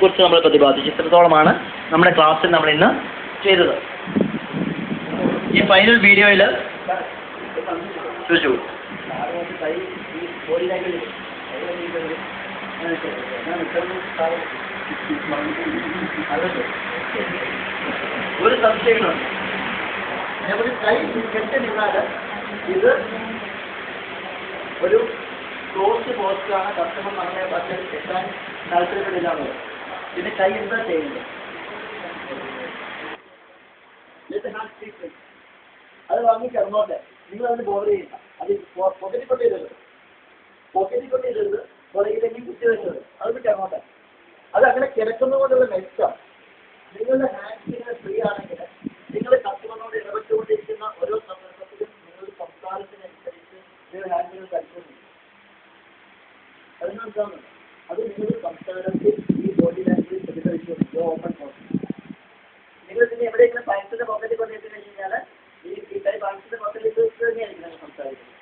കുറിച്ച് നമ്മൾ പ്രതിപാദിച്ചു. ഇത്രത്തോളമാണ് നമ്മുടെ ക്ലാസ്സിൽ നമ്മൾ ഇന്ന് ചെയ്തത്. ഈ ഫൈനൽ വീഡിയോയിൽ ചോദിച്ചു ഒരു സംശയങ്ങളുണ്ട്. ഒരു കൈ കെട്ടി നിന്നാൽ ഇത് ഒരു ക്ലോസ് പോസ്റ്റാണ്, കസ്റ്റമർ നമ്മളെ പക്ഷേ കെട്ടാൻ താല്പര്യപ്പെടില്ലാന്ന്. പിന്നെ കൈ എന്താ ചെയ്യുന്നത്? അത് വാങ്ങി കിടന്നോട്ടെ, നിങ്ങൾ അതിന് ബോധം ചെയ്യില്ല. അത് പോക്കറ്റിൽ കൊട്ട് ചെയ്തത് പുറകിലേക്ക് കുത്തി വെച്ചത് അത് കിടന്നോട്ടെ. അത് അങ്ങനെ കിടക്കുന്നത് കൊണ്ടുള്ള മെച്ചം നിങ്ങളുടെ ഹാൻഡ്സിനെ ഫ്രീ ആണെങ്കിൽ നിങ്ങൾ കസ്റ്റമറിനോട് ഇടപെട്ടുകൊണ്ടിരിക്കുന്ന ഓരോ സന്ദർഭത്തിലും നിങ്ങളുടെ സംസാരത്തിനനുസരിച്ച് നിങ്ങൾ ഹാൻഡുകൾ കഴിക്കുന്നു. അതിനർത്ഥം അത് നിങ്ങളുടെ സംസാരത്തിൽ ഈ ബോഡി ലാംഗ്വേജ് പ്രതിഫലിച്ചു. ഓപ്പൺ പോസ്റ്റ് നിങ്ങൾ പിന്നെ എവിടെയെങ്കിലും പൈസയുടെ പോക്കറ്റിൽ കൊണ്ടിട്ട് കഴിഞ്ഞാൽ ഈ കൈ പൈസയുടെ പോക്കറ്റിൽ തന്നെയായിരിക്കും നിങ്ങൾ സംസാരിക്കുന്നത്.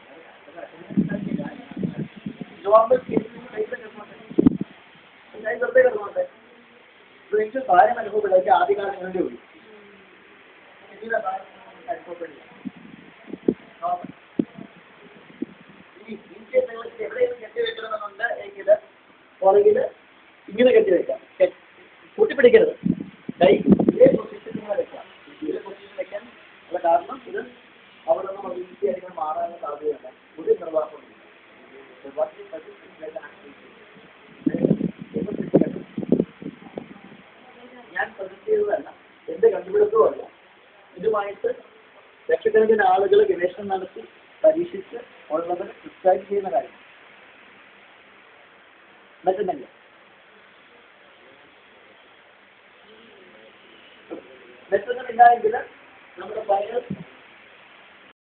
നോർമൽ കേസിൽ പൈസ കിടന്നോട്ടെ, കൈ വെറുതെ കിടന്നോട്ടെ. എനിക്ക് ഭാരം അനുഭവപ്പെടാൻ ആദ്യകാലങ്ങളിൽ പോയി പിന്നീട് ഭാരം അനുഭവപ്പെടില്ല. ഈ ഇന്ത്യ നിങ്ങൾക്ക് എവിടെയെങ്കിലും കെട്ടിവെക്കണമെന്നുണ്ട് എങ്കിൽ പുറകിൽ ഇങ്ങനെ കെട്ടിവെക്കാം. കൂട്ടിപ്പിടിക്കരുത്. കൈ ഇതേ പൊസിഷനിൽ വെക്കാം. ഇതേ പൊസിഷനിൽ വെക്കാൻ ഉള്ള കാരണം ഇത് അവിടെ നിന്ന് ഈസി ആയിട്ട് മാറാനുള്ള സാധ്യതയുണ്ട്. ഒരു നിർവാഹമുണ്ട്. ഞാൻ സജസ്റ്റ് ചെയ്തതല്ല, എന്റെ കണ്ടുപിടുത്തവുമല്ല. ഇതുമായിട്ട് ലക്ഷക്കണക്കിന് ആളുകൾ ഗവേഷണം നടത്തി പരീക്ഷിച്ച് ഉള്ളവർ പ്രിസ്ക്രൈബ് ചെയ്യുന്ന കാര്യം മറ്റുണ്ടെങ്കിൽ മെച്ചൊന്നുമില്ല എങ്കിൽ